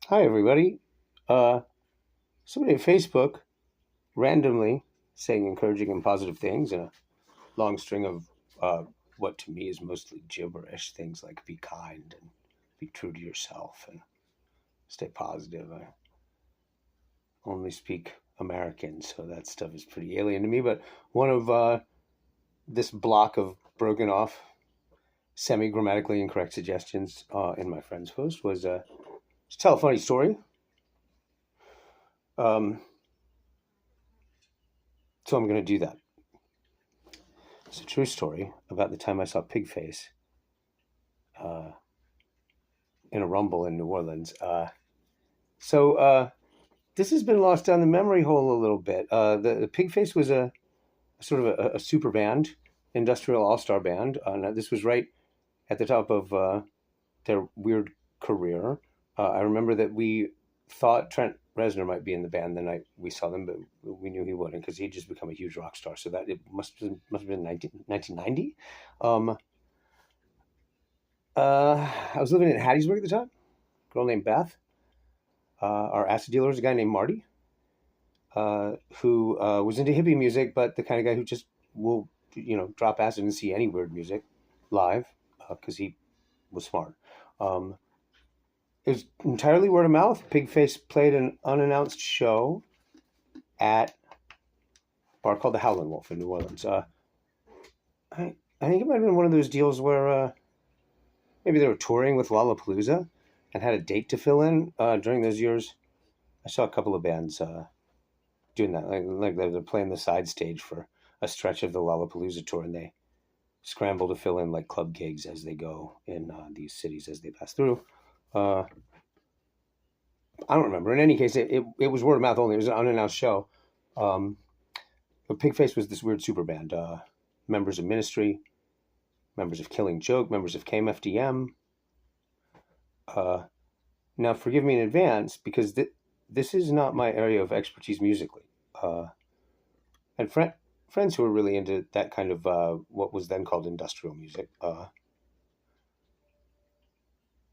Hi, everybody. Uh, Somebody at Facebook randomly saying encouraging and positive things in a long string of what to me is mostly gibberish things like be kind and be true to yourself and stay positive. I only speak American, so that stuff is pretty alien to me. But one of this block of broken off, semi grammatically incorrect suggestions in my friend's post was just tell a funny story. Um, so I'm going to do that. It's a true story about the time I saw Pigface uh, in a rumble in New Orleans. So this has been lost down the memory hole a little bit. The Pigface was a sort of a super band, industrial all star band. Now this was right at the top of their weird career. I remember that we thought Trent Reznor might be in the band the night we saw them, but we knew he wouldn't because he'd just become a huge rock star. So that it must have been 1990. Um, I was living in Hattiesburg at the time. A girl named Beth. Our acid dealer was a guy named Marty, who was into hippie music, but the kind of guy who just will, drop acid and see any weird music live because he was smart. Um, it was entirely word of mouth. Pigface played an unannounced show at a bar called the Howlin' Wolf in New Orleans. I think it might have been one of those deals where maybe they were touring with Lollapalooza and had a date to fill in during those years. I saw a couple of bands doing that. Like they're playing the side stage for a stretch of the Lollapalooza tour, and they scramble to fill in like club gigs as they go in these cities as they pass through. Uh, I don't remember. In any case, it was word of mouth only. It was an unannounced show. Um, but Pigface was this weird super band. Members of Ministry, members of Killing Joke, members of KMFDM. Uh, Now, forgive me in advance because this is not my area of expertise musically. Uh, and friends who were really into that kind of what was then called industrial music.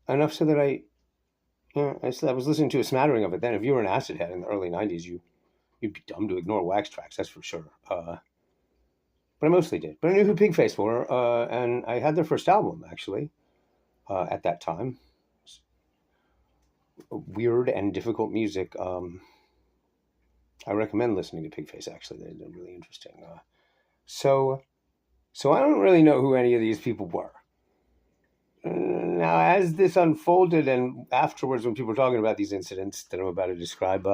Enough so that I was listening to a smattering of it then. If you were an acid head in the early '90s, you'd be dumb to ignore wax tracks. That's for sure. But I mostly did. But I knew who Pigface were, and I had their first album actually at that time. Weird and difficult music. I recommend listening to Pigface. Actually, they're really interesting. So, so I don't really know who any of these people were. Now, as this unfolded, and afterwards, when people were talking about these incidents that I'm about to describe,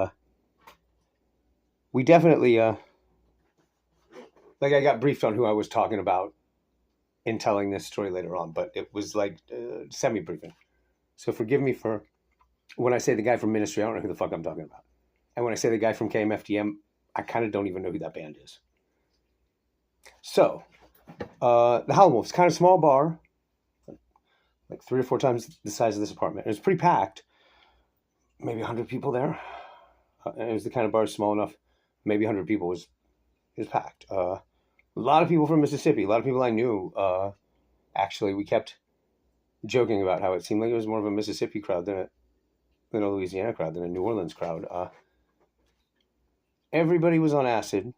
we definitely, like, I got briefed on who I was talking about in telling this story later on, but it was like semi-briefing. So forgive me for when I say the guy from Ministry. I don't know who the fuck I'm talking about, and when I say the guy from KMFDM, I kind of don't even know who that band is. So, the Howlin' Wolf's kind of small bar, like 3 or 4 times the size of this apartment. It was pretty packed, maybe 100 people there. And it was the kind of bar small enough, maybe 100 people was packed. A lot of people from Mississippi, a lot of people I knew. Actually, we kept joking about how it seemed like it was more of a Mississippi crowd than a Louisiana crowd, than a New Orleans crowd. Everybody was on acid, it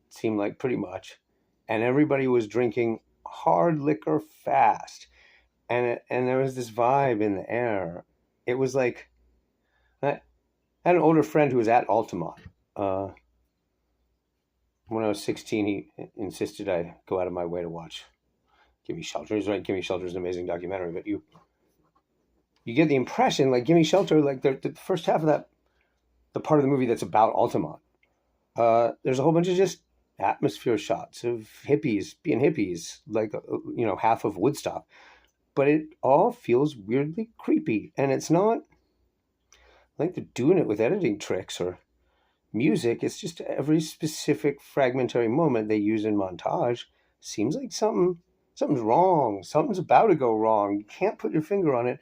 seemed like pretty much, and everybody was drinking hard liquor fast. And there was this vibe in the air. It was like I had an older friend who was at Altamont. Uh, when I was 16, he insisted I go out of my way to watch Gimme Shelter. He's right. Gimme Shelter is an amazing documentary, but you get the impression like Gimme Shelter, like the first half of that, the part of the movie that's about Altamont. There's a whole bunch of just atmosphere shots of hippies being hippies, like half of Woodstock, but it all feels weirdly creepy, and it's not like they're doing it with editing tricks or music. It's just every specific fragmentary moment they use in montage seems like something's wrong. Something's about to go wrong. You can't put your finger on it.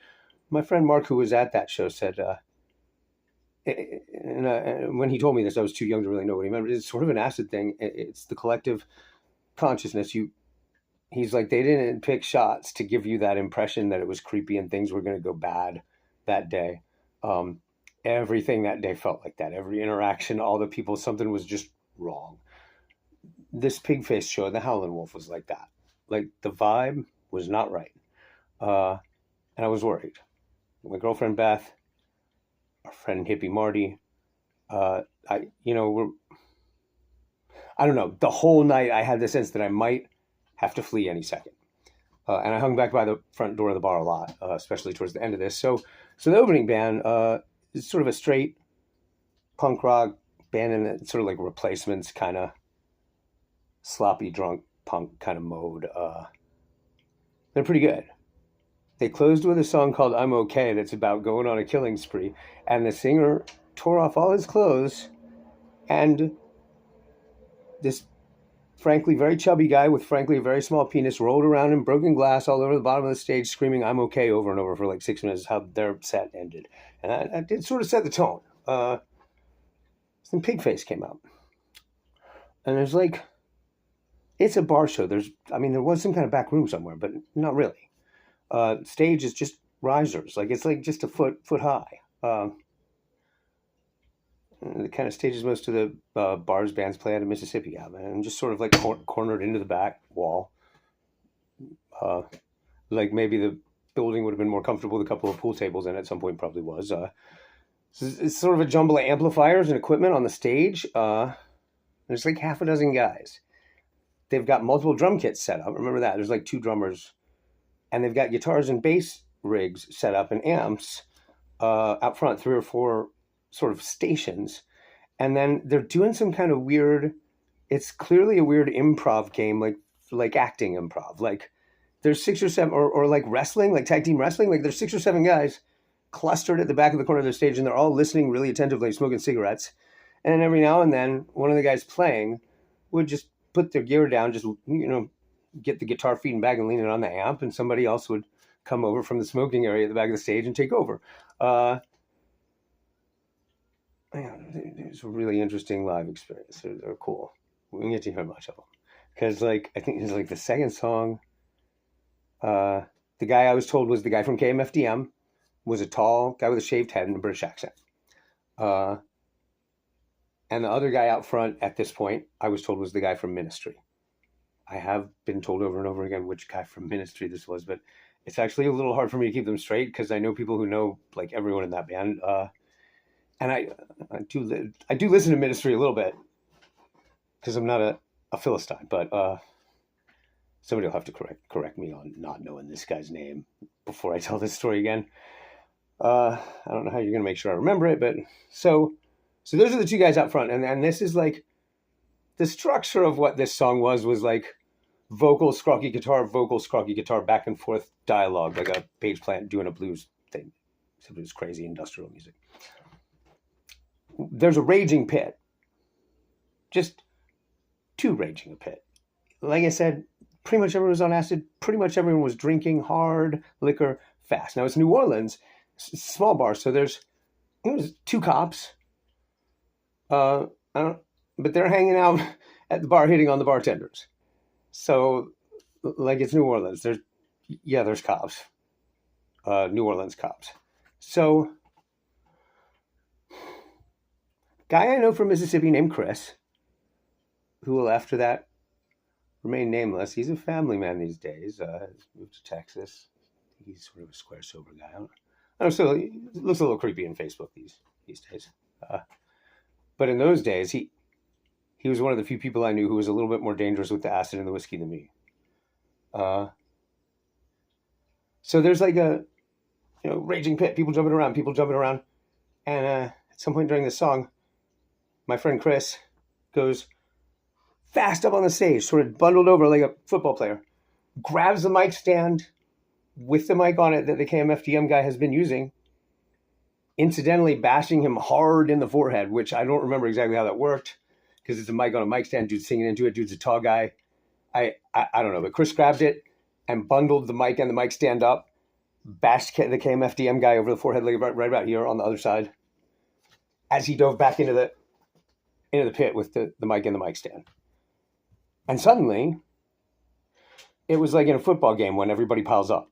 My friend Mark, who was at that show, said, and when he told me this, I was too young to really know what he meant. But it's sort of an acid thing. It's the collective consciousness. He's like, they didn't pick shots to give you that impression that it was creepy and things were going to go bad that day. everything that day felt like that. Every interaction, all the people, something was just wrong. This Pigface show, the Howlin' Wolf, was like that. Like the vibe was not right, uh, and I was worried. My girlfriend Beth, our friend hippie Marty, uh, I you know we're I don't know. The whole night I had the sense that I might have to flee any second. And I hung back by the front door of the bar a lot, especially towards the end of this. So the opening band is sort of a straight punk rock band, and it's sort of like replacements, kind of sloppy drunk punk kind of mode. They're pretty good. They closed with a song called "I'm Okay" that's about going on a killing spree, and the singer tore off all his clothes, and this frankly very chubby guy with frankly a very small penis rolled around in broken glass all over the bottom of the stage screaming "I'm okay" over and over for like 6 minutes. How their set ended, and I did sort of set the tone. Then Pigface came out, and there's like, it's a bar show. There was some kind of back room somewhere, but not really. Stage is just risers, like it's like just a foot high. The kind of stages most of the bars bands play out of Mississippi have, and just sort of like cornered into the back wall. Like maybe the building would have been more comfortable with a couple of pool tables, and at some point probably was. So it's sort of a jumble of amplifiers and equipment on the stage. There's like half a dozen guys. They've got multiple drum kits set up. Remember that. There's like 2 drummers, and they've got guitars and bass rigs set up and amps out front, 3 or 4 sort of stations. And then they're doing some kind of weird, it's clearly a weird improv game, like acting improv. Like there's 6 or 7, or like wrestling, like tag team wrestling. Like there's 6 or 7 guys clustered at the back of the corner of the stage, and they're all listening really attentively, smoking cigarettes. And then every now and then, one of the guys playing would just put their gear down, just, get the guitar feeding back and lean it on the amp, and somebody else would come over from the smoking area at the back of the stage and take over. It's a really interesting live experience. They're cool. We didn't get to hear much of them because, like, I think it's like the second song. The guy I was told was the guy from KMFDM, was a tall guy with a shaved head and a British accent. And the other guy out front at this point, I was told, was the guy from Ministry. I have been told over and over again which guy from Ministry this was, but it's actually a little hard for me to keep them straight because I know people who know like everyone in that band. And I do listen to Ministry a little bit because I'm not a Philistine, but somebody will have to correct me on not knowing this guy's name before I tell this story again. I don't know how you're going to make sure I remember it, but so those are the 2 guys out front. And this is like, the structure of what this song was like vocal, scrocky guitar, back and forth dialogue, like a Page Plant doing a blues thing. Except it was crazy industrial music. There's a raging pit. Just 2 raging a pit. Like I said, pretty much everyone was on acid. Pretty much everyone was drinking hard liquor fast. Now it's New Orleans, small bar, so there's 2 cops. But they're hanging out at the bar, hitting on the bartenders. So, like, it's New Orleans. There's cops. New Orleans cops. So, guy I know from Mississippi named Chris, who will after that remain nameless. He's a family man these days. He's moved to Texas. He's sort of a square, sober guy. I don't know. So he looks a little creepy on Facebook these days. But in those days, he was one of the few people I knew who was a little bit more dangerous with the acid and the whiskey than me. So there's like a raging pit, people jumping around. And at some point during the song, my friend Chris goes fast up on the stage, sort of bundled over like a football player, grabs the mic stand with the mic on it that the KMFDM guy has been using, incidentally bashing him hard in the forehead, which I don't remember exactly how that worked because it's a mic on a mic stand, dude's singing into it, dude's a tall guy. I don't know, but Chris grabbed it and bundled the mic and the mic stand up, bashed the KMFDM guy over the forehead, like right about here on the other side, as he dove back into the pit with the mic and the mic stand. And suddenly, it was like in a football game when everybody piles up.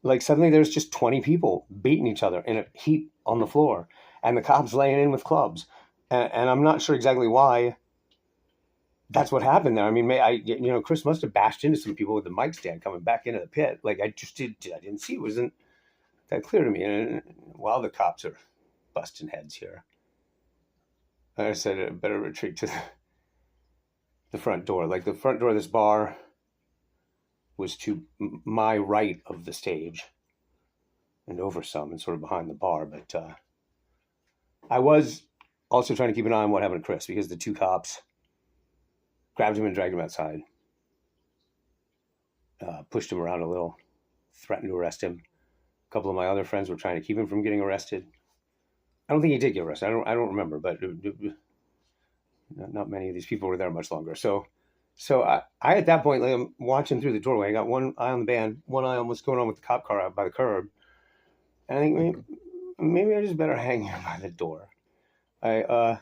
like suddenly there's just 20 people beating each other in a heap on the floor, and the cops laying in with clubs. And I'm not sure exactly why that's what happened there. I mean, Chris must have bashed into some people with the mic stand coming back into the pit. Like I didn't see, it wasn't that clear to me. And while the cops are busting heads here, I said I better retreat to the front door. Like the front door of this bar was to my right of the stage and over some and sort of behind the bar. But I was also trying to keep an eye on what happened to Chris, because the two cops grabbed him and dragged him outside, pushed him around a little, threatened to arrest him. A couple of my other friends were trying to keep him from getting arrested. I don't think he did get arrested. I don't remember, but not many of these people were there much longer. So I at that point, like, I'm watching through the doorway. I got one eye on the band, one eye on what's going on with the cop car out by the curb. And I think maybe I just better hang here by the door. I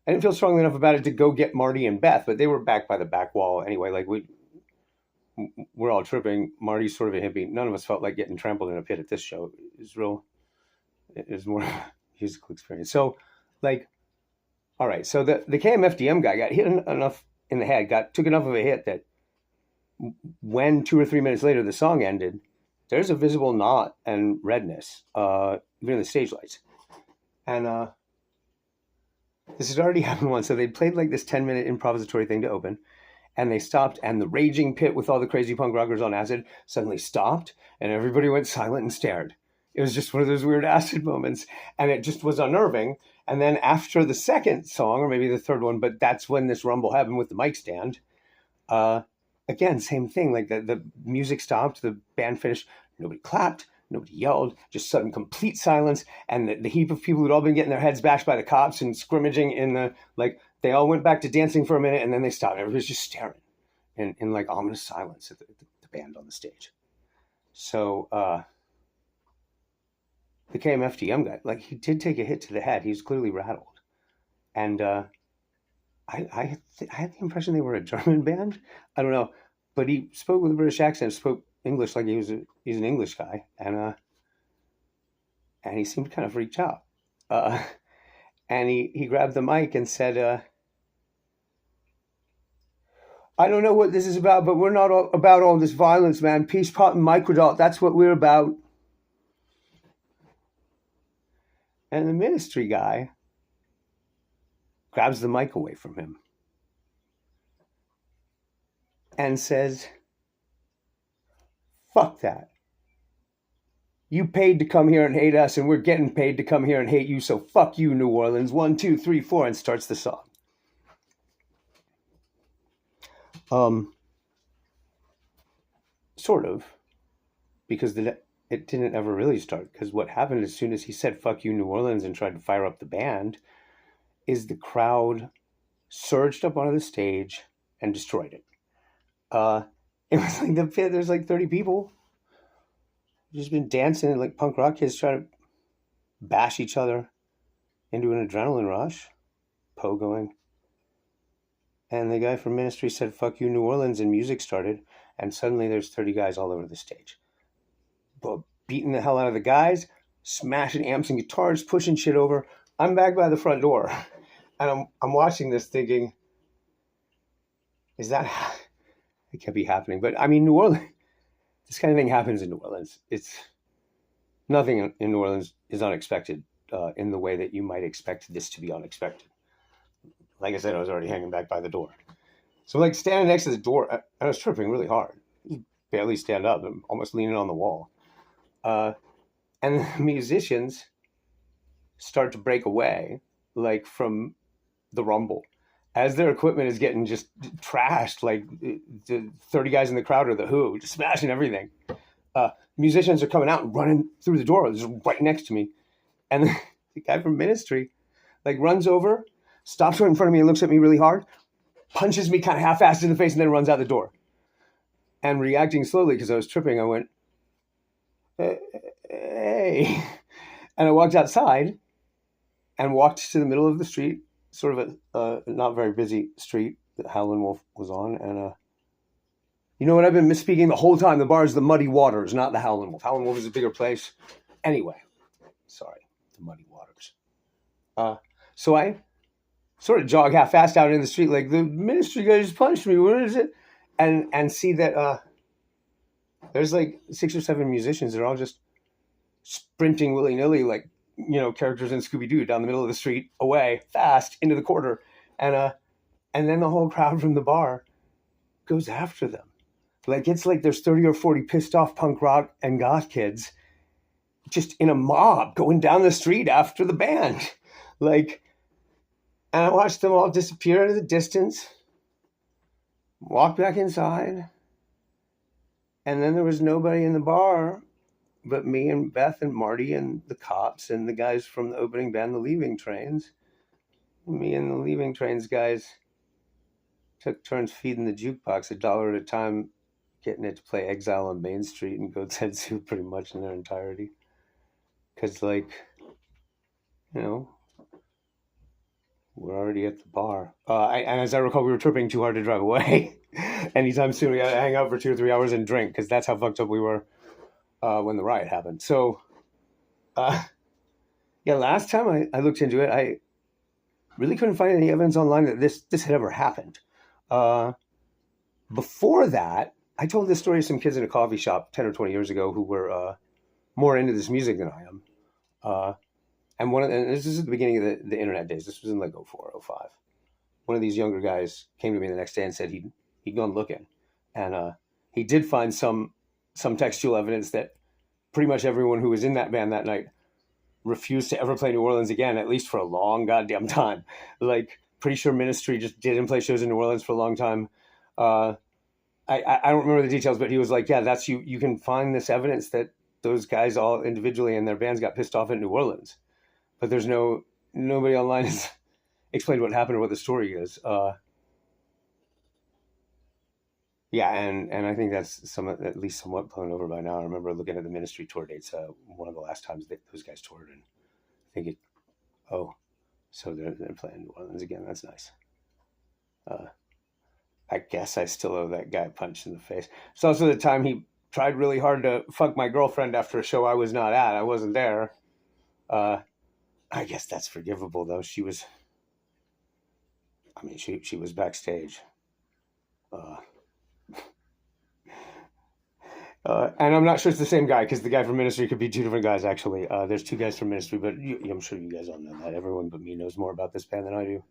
didn't feel strongly enough about it to go get Marty and Beth, but they were back by the back wall anyway. Like we're all tripping. Marty's sort of a hippie. None of us felt like getting trampled in a pit at this show. It was more musical experience. So, like, all right. So the KMFDM guy got hit enough in the head, took enough of a hit that when 2 or 3 minutes later the song ended, there's a visible knot and redness, even in the stage lights. And this had already happened once. So they played like this 10-minute improvisatory thing to open, and they stopped, and the raging pit with all the crazy punk rockers on acid suddenly stopped, and everybody went silent and stared. It was just one of those weird acid moments, and it just was unnerving. And then after the second song, or maybe the third one, but that's when this rumble happened with the mic stand. Again, same thing. Like the music stopped, the band finished, nobody clapped, nobody yelled, just sudden complete silence. And the heap of people who'd all been getting their heads bashed by the cops and scrimmaging they all went back to dancing for a minute, and then they stopped. Everybody's just staring in like ominous silence at the band on the stage. So the KMFDM guy, like, he did take a hit to the head. He was clearly rattled. And I had the impression they were a German band. I don't know. But he spoke with a British accent, spoke English like he's an English guy. And he seemed kind of freaked out. And he grabbed the mic and said, I don't know what this is about, but we're not about all this violence, man. Peace, pot, and microdot, that's what we're about. And the ministry guy grabs the mic away from him and says, fuck that. You paid to come here and hate us, and we're getting paid to come here and hate you, so fuck you, New Orleans. 1, 2, 3, 4, and starts the song. Sort of, because it didn't ever really start, because what happened as soon as he said fuck you, New Orleans, and tried to fire up the band, is the crowd surged up onto the stage and destroyed it. It was like the pit, there's like 30 people just been dancing, like punk rock kids trying to bash each other into an adrenaline rush, pogoing. And the guy from Ministry said fuck you, New Orleans, and music started, and suddenly there's 30 guys all over the stage, but beating the hell out of the guys, smashing amps and guitars, pushing shit over. I'm back by the front door, and I'm watching this thinking, is that, it can't be happening. But I mean, New Orleans, this kind of thing happens in New Orleans. It's nothing in New Orleans is unexpected in the way that you might expect this to be unexpected. Like I said, I was already hanging back by the door. So like standing next to the door, I was tripping really hard. Barely stand up. I'm almost leaning on the wall. And the musicians start to break away, like, from the rumble. As their equipment is getting just trashed, like the 30 guys in the crowd are the Who, just smashing everything. Musicians are coming out and running through the door, just right next to me. And the guy from Ministry, like, runs over, stops right in front of me and looks at me really hard, punches me kind of half-assed in the face, and then runs out the door. And reacting slowly, because I was tripping, I went, hey. And I walked outside and walked to the middle of the street, sort of a not very busy street that Howlin' Wolf was on, and You know what? I've been misspeaking the whole time. The bar is the Muddy Waters, not the Howlin' Wolf. Howlin' Wolf is a bigger place. Anyway, sorry, the Muddy Waters. So I sort of jog half fast out in the street, like the ministry guy just punched me. What is it? And see that there's like 6 or 7 musicians. They're all just sprinting willy nilly, like characters in Scooby Doo, down the middle of the street, away fast into the quarter, and then the whole crowd from the bar goes after them. Like it's like there's 30 or 40 pissed off punk rock and goth kids just in a mob going down the street after the band. Like, and I watched them all disappear into the distance, walk back inside, and then there was nobody in the bar but me and Beth and Marty and the cops and the guys from the opening band, the Leaving Trains. Me and the Leaving Trains guys took turns feeding the jukebox $1 at a time, getting it to play Exile on Main Street and Goat's Head Soup pretty much in their entirety. Because, like, we're already at the bar. And as I recall, we were tripping too hard to drive away. Anytime soon, we got to hang out for 2 or 3 hours and drink, because that's how fucked up we were when the riot happened. So, last time I looked into it, I really couldn't find any evidence online that this had ever happened. Before that, I told this story to some kids in a coffee shop 10 or 20 years ago who were more into this music than I am. And this is at the beginning of the internet days. This was in like 04, 05. One of these younger guys came to me the next day and said he'd gone looking. And he did find some textual evidence that pretty much everyone who was in that band that night refused to ever play New Orleans again, at least for a long goddamn time. Like, pretty sure Ministry just didn't play shows in New Orleans for a long time. I don't remember the details, but he was like, yeah, that's you can find this evidence that those guys all individually and their bands got pissed off at New Orleans. But there's nobody online has explained what happened or what the story is. And I think that's at least somewhat blown over by now. I remember looking at the Ministry tour dates, one of the last times that those guys toured, and thinking, so they're playing New Orleans again. That's nice. I guess I still owe that guy a punch in the face. It's also the time he tried really hard to fuck my girlfriend after a show I was not at. I wasn't there. I guess that's forgivable, though. She was backstage. And I'm not sure it's the same guy, because the guy from Ministry could be 2 different guys, actually. There's 2 guys from Ministry, but I'm sure you guys all know that. Everyone but me knows more about this band than I do.